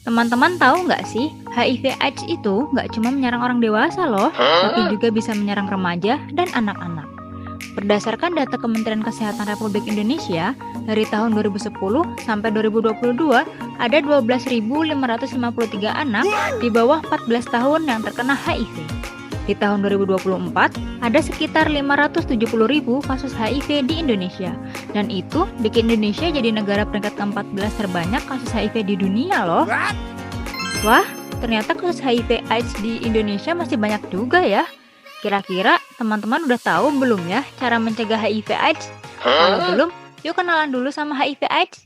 Teman-teman tahu nggak sih, HIV/AIDS itu nggak cuma menyerang orang dewasa loh, tapi juga bisa menyerang remaja dan anak-anak. Berdasarkan data Kementerian Kesehatan Republik Indonesia, dari tahun 2010 sampai 2022, ada 12.553 anak di bawah 14 tahun yang terkena HIV. Di tahun 2024, ada sekitar 570.000 kasus HIV di Indonesia. Dan itu bikin Indonesia jadi negara peringkat ke-14 terbanyak kasus HIV di dunia loh. Wah, ternyata kasus HIV/AIDS di Indonesia masih banyak juga ya. Kira-kira teman-teman udah tahu belum ya cara mencegah HIV/AIDS? Kalau belum, yuk kenalan dulu sama HIV/AIDS.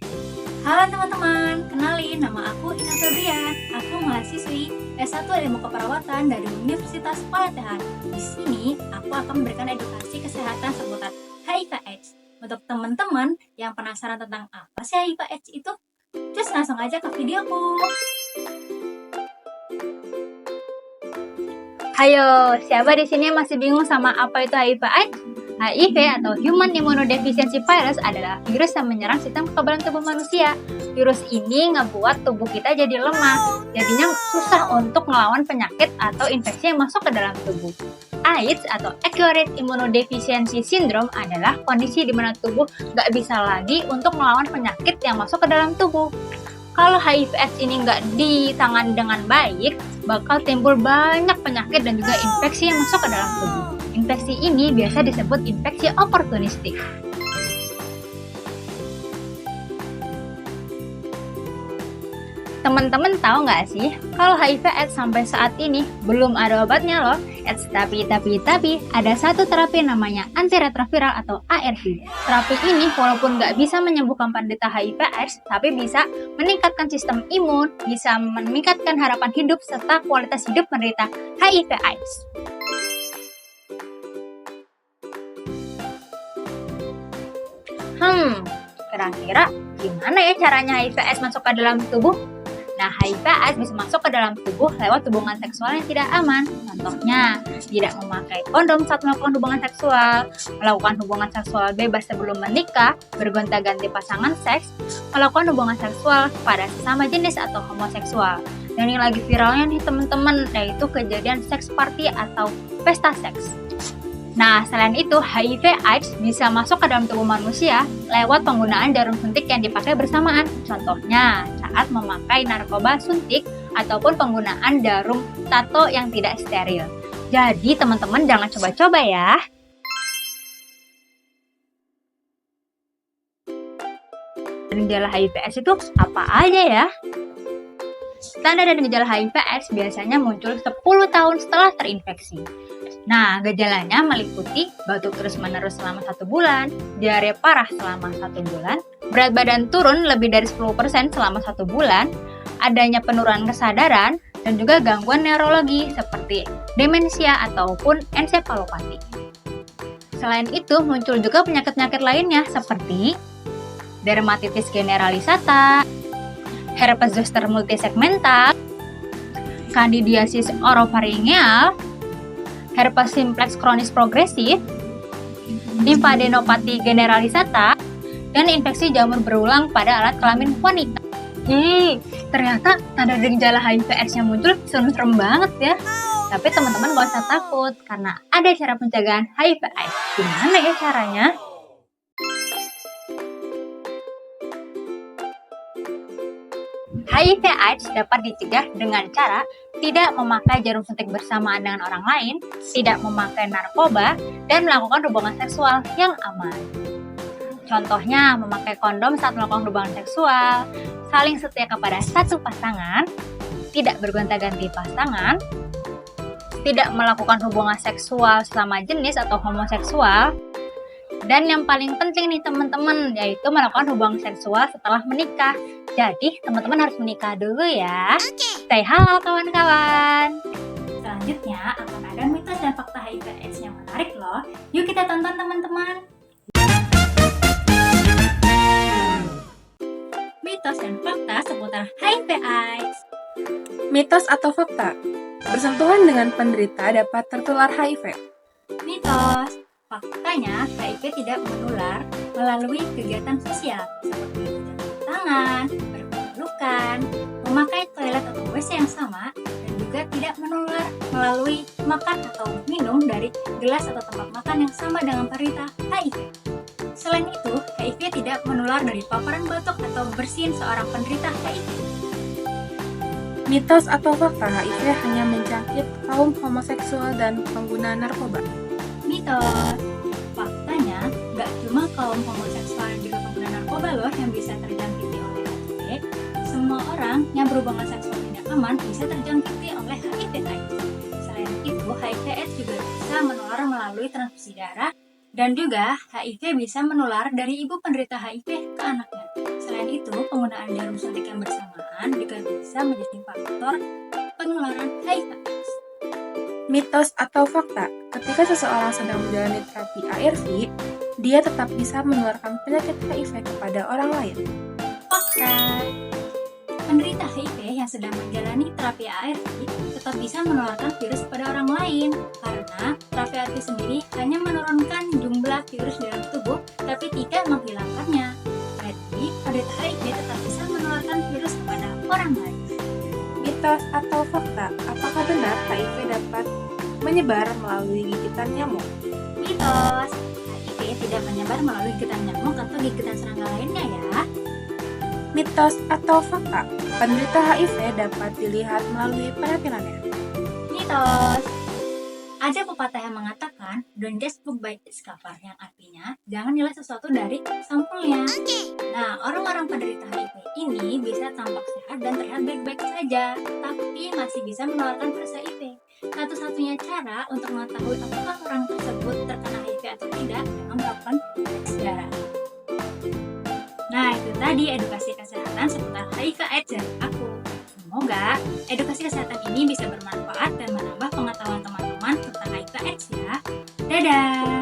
Halo teman-teman, kenalin nama aku Ina Febrian. Aku mahasiswi S1 Ilmu Keperawatan dari Universitas Palatehan. Di sini aku akan memberikan edukasi kesehatan seputar HIV/AIDS. Untuk teman-teman yang penasaran tentang apa sih HIV/AIDS itu, just langsung aja ke videoku. Ayo, siapa di sini masih bingung sama apa itu HIV/AIDS? HIV atau Human Immunodeficiency Virus adalah virus yang menyerang sistem kekebalan tubuh manusia. Virus ini ngebuat tubuh kita jadi lemah, jadinya susah untuk melawan penyakit atau infeksi yang masuk ke dalam tubuh. AIDS atau Acquired Immunodeficiency Syndrome adalah kondisi di mana tubuh nggak bisa lagi untuk melawan penyakit yang masuk ke dalam tubuh. Kalau HIV/AIDS ini nggak ditangani dengan baik, bakal timbul banyak penyakit dan juga infeksi yang masuk ke dalam tubuh. Infeksi ini biasa disebut infeksi oportunistik. Teman-teman tahu nggak sih, kalau HIV/AIDS sampai saat ini belum ada obatnya loh. Tapi ada satu terapi namanya antiretroviral atau ARV. Terapi ini walaupun nggak bisa menyembuhkan penderita HIV/AIDS, tapi bisa meningkatkan sistem imun, bisa meningkatkan harapan hidup serta kualitas hidup penderita HIV/AIDS. Kira-kira gimana ya caranya HIV/AIDS masuk ke dalam tubuh? Nah, HIV/AIDS bisa masuk ke dalam tubuh lewat hubungan seksual yang tidak aman. Contohnya, tidak memakai kondom saat melakukan hubungan seksual, melakukan hubungan seksual bebas sebelum menikah, bergonta-ganti pasangan seks, melakukan hubungan seksual pada sesama jenis atau homoseksual. Dan yang lagi viralnya nih teman-teman, yaitu kejadian seks party atau pesta seks. Nah, selain itu, HIV/AIDS bisa masuk ke dalam tubuh manusia lewat penggunaan jarum suntik yang dipakai bersamaan. Contohnya, saat memakai narkoba suntik ataupun penggunaan jarum tato yang tidak steril. Jadi, teman-teman jangan coba-coba ya. Dan gejala HIV/AIDS itu apa aja ya? Tanda dan gejala HIV/AIDS biasanya muncul 10 tahun setelah terinfeksi. Nah, gejalanya meliputi batuk terus-menerus selama 1 bulan, diare parah selama 1 bulan, berat badan turun lebih dari 10% selama 1 bulan, adanya penurunan kesadaran, dan juga gangguan neurologi seperti demensia ataupun ensefalopati. Selain itu, muncul juga penyakit-penyakit lainnya seperti dermatitis generalisata, herpes zoster multisegmental, candidiasis oropharyngeal, herpes simplex kronis progresif, limfadenopati generalisata, dan infeksi jamur berulang pada alat kelamin wanita. Ternyata tanda dan gejala HIV/AIDS yang muncul serem-serem banget ya. Tapi teman-teman gak usah takut, karena ada cara pencegahan HIV/AIDS. Gimana ya caranya? HIV/AIDS dapat dicegah dengan cara tidak memakai jarum suntik bersamaan dengan orang lain, tidak memakai narkoba, dan melakukan hubungan seksual yang aman. Contohnya, memakai kondom saat melakukan hubungan seksual, saling setia kepada satu pasangan, tidak bergonta-ganti pasangan, tidak melakukan hubungan seksual selama jenis atau homoseksual, dan yang paling penting nih teman-teman, yaitu melakukan hubungan seksual setelah menikah. Jadi, teman-teman harus menikah dulu ya. Stay halal kawan-kawan. Selanjutnya akan ada mitos dan fakta HIV/AIDS yang menarik loh. Yuk kita tonton teman-teman. Mitos dan fakta seputar HIV/AIDS. Mitos atau fakta? Bersentuhan dengan penderita dapat tertular HIV. Mitos. Faktanya, HIV tidak menular melalui kegiatan sosial seperti berjabat tangan, berpelukan, memakai toilet WC yang sama, dan juga tidak menular melalui makan atau minum dari gelas atau tempat makan yang sama dengan penderita HIV. Selain itu, HIV tidak menular dari paparan batuk atau bersin seorang penderita HIV. Mitos atau fakta HIV hanya menjangkit kaum homoseksual dan pengguna narkoba? Mitos. Faktanya, nggak cuma kaum homoseksual dan juga pengguna narkoba loh yang bisa terjangkiti oleh HIV. Semua orang yang berhubungan seksual tidak aman bisa terjangkiti oleh HIV/AIDS. Selain itu, HIV/AIDS juga bisa menular melalui transfusi darah, dan juga HIV bisa menular dari ibu penderita HIV ke anaknya. Selain itu, penggunaan jarum suntik yang bersamaan juga bisa menjadi faktor penularan HIV/AIDS. Mitos atau fakta, ketika seseorang sedang menjalani terapi ARV, dia tetap bisa menularkan penyakit HIV kepada orang lain? Fakta. Penderita HIV yang sedang menjalani terapi ARV tetap bisa menularkan virus pada orang lain karena terapi ARV sendiri hanya menurunkan jumlah virus dalam tubuh tapi tidak menghilangkannya. Jadi, penderita HIV tetap bisa menularkan virus kepada orang lain. Mitos atau fakta, apakah benar HIV dapat menyebar melalui gigitan nyamuk? Mitos. HIV tidak menyebar melalui gigitan nyamuk atau gigitan serangga lainnya ya. Mitos atau fakta, penderita HIV dapat dilihat melalui penampilannya? Mitos. Ada pepatah yang mengatakan, don't judge book by its cover, yang artinya jangan nilai sesuatu dari sampulnya. Nah, orang-orang penderita HIV ini bisa tampak sehat dan terlihat baik-baik saja, tapi masih bisa menularkan virus HIV. Satu-satunya cara untuk mengetahui apakah orang tersebut terkena HIV atau tidak memang melakukan tes darah. Nah, itu tadi edukasi kesehatan seputar HIV/AIDS dari aku. Semoga edukasi kesehatan ini bisa bermanfaat dan menambah pengetahuan teman-teman tentang HIV/AIDS ya. Dadah!